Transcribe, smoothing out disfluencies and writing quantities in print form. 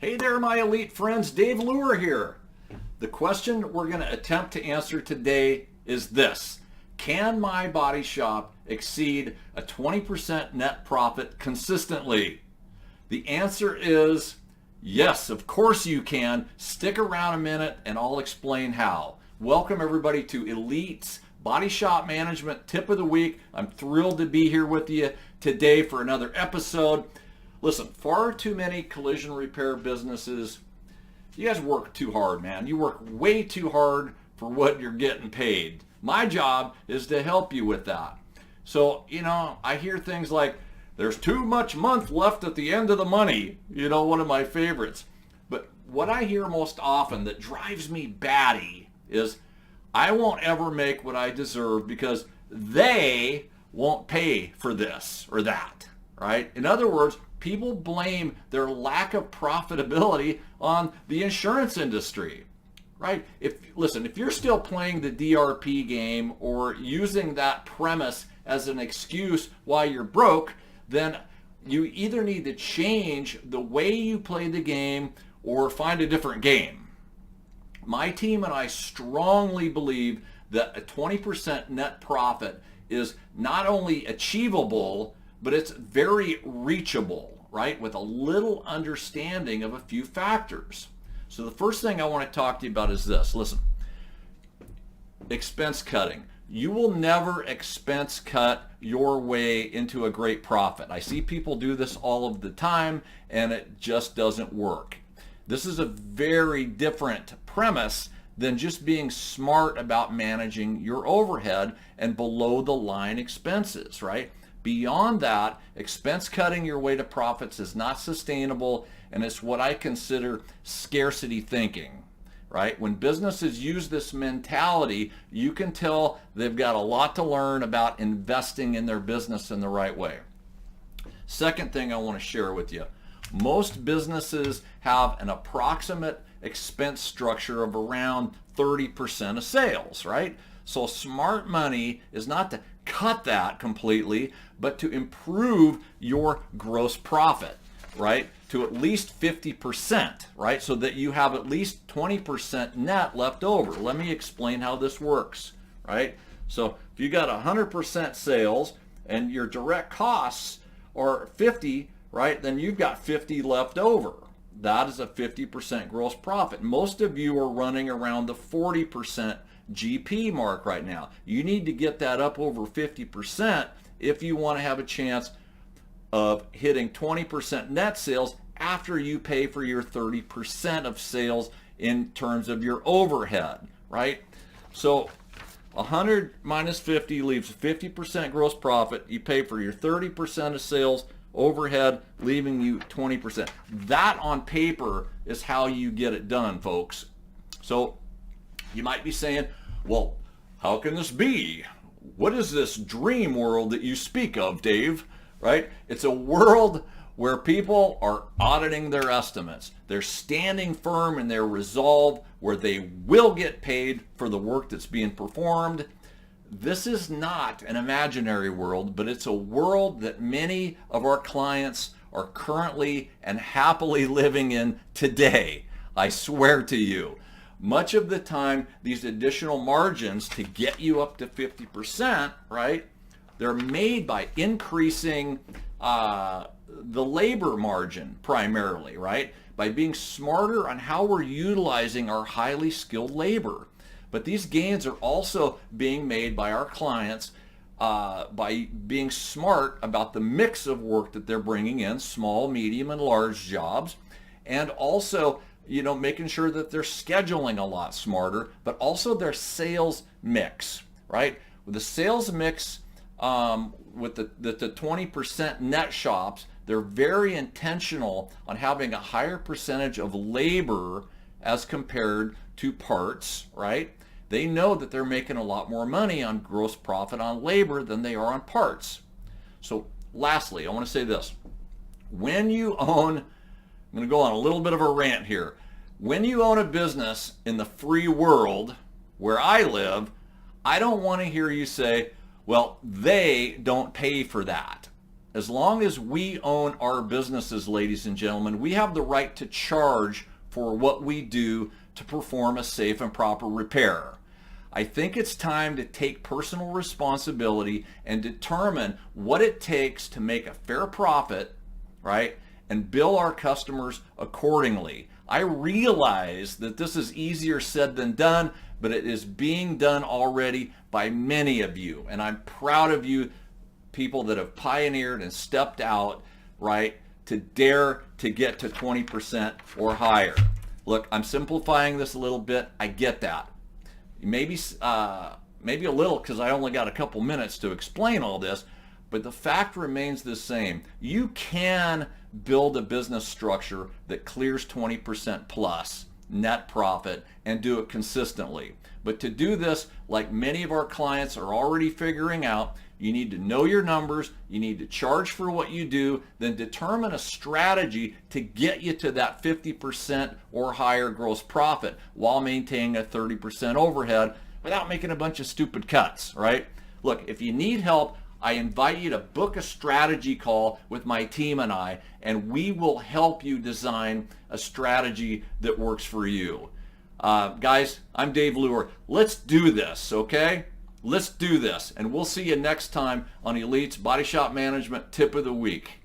Hey there, my elite friends. Dave Luehr here. The question we're going to attempt to answer today is this. Can my body shop exceed a 20% net profit consistently? The answer is yes, of course you can. Stick around a minute and I'll explain how. Welcome everybody to Elite's Body Shop Management Tip of the Week. I'm thrilled to be here with you today for another episode. Listen, far too many collision repair businesses, you guys work too hard, man. You work way too hard for what you're getting paid. My job is to help you with that. So, I hear things like, there's too much month left at the end of the money. One of my favorites. But what I hear most often that drives me batty is, I won't ever make what I deserve because they won't pay for this or that, right? In other words, people blame their lack of profitability on the insurance industry, right? If you're still playing the DRP game or using that premise as an excuse why you're broke, then you either need to change the way you play the game or find a different game. My team and I strongly believe that a 20% net profit is not only achievable, but it's very reachable, right? With a little understanding of a few factors. So the first thing I want to talk to you about is this. Listen, expense cutting. You will never expense cut your way into a great profit. I see people do this all of the time and it just doesn't work. This is a very different premise than just being smart about managing your overhead and below the line expenses, right? Beyond that, expense cutting your way to profits is not sustainable, and it's what I consider scarcity thinking, right? When businesses use this mentality, you can tell they've got a lot to learn about investing in their business in the right way. Second thing I want to share with you, most businesses have an approximate expense structure of around 30% of sales, right? So smart money is not to cut that completely, but to improve your gross profit, right? To at least 50%, right? So that you have at least 20% net left over. Let me explain how this works, right? So if you got 100% sales and your direct costs are 50, right? Then you've got 50 left over. That is a 50% gross profit. Most of you are running around the 40% GP mark right now. You need to get that up over 50% if you want to have a chance of hitting 20% net sales after you pay for your 30% of sales in terms of your overhead, right? So 100 minus 50 leaves 50% gross profit. You pay for your 30% of sales overhead, leaving you 20%. That on paper is how you get it done, folks. So you might be saying, well, how can this be? What is this dream world that you speak of, Dave? Right? It's a world where people are auditing their estimates. They're standing firm in their resolve where they will get paid for the work that's being performed. This is not an imaginary world, but it's a world that many of our clients are currently and happily living in today. I swear to you. Much of the time, these additional margins to get you up to 50%, right, they're made by increasing the labor margin primarily, right, by being smarter on how we're utilizing our highly skilled labor. But these gains are also being made by our clients by being smart about the mix of work that they're bringing in, small, medium, and large jobs, and also making sure that they're scheduling a lot smarter, but also their sales mix, right? With the sales mix, with the 20% net shops, they're very intentional on having a higher percentage of labor as compared to parts, right? They know that they're making a lot more money on gross profit on labor than they are on parts. So lastly, I want to say this. When you own, I'm going to go on a little bit of a rant here. When you own a business in the free world where I live, I don't want to hear you say, well, they don't pay for that. as long as we own our businesses, ladies and gentlemen, we have the right to charge for what we do to perform a safe and proper repair. I think it's time to take personal responsibility and determine what it takes to make a fair profit, right? And bill our customers accordingly. I realize that this is easier said than done, but it is being done already by many of you. And I'm proud of you, people that have pioneered and stepped out, right, to dare to get to 20% or higher. Look, I'm simplifying this a little bit. I get that. Maybe a little, because I only got a couple minutes to explain all this, but the fact remains the same. You can build a business structure that clears 20% plus net profit and do it consistently. But to do this, like many of our clients are already figuring out, you need to know your numbers, you need to charge for what you do, then determine a strategy to get you to that 50% or higher gross profit while maintaining a 30% overhead without making a bunch of stupid cuts, right? Look, if you need help, I invite you to book a strategy call with my team and we will help you design a strategy that works for you. Guys, I'm Dave Luehr. Let's do this, okay? Let's do this, and we'll see you next time on Elite's Body Shop Management Tip of the Week.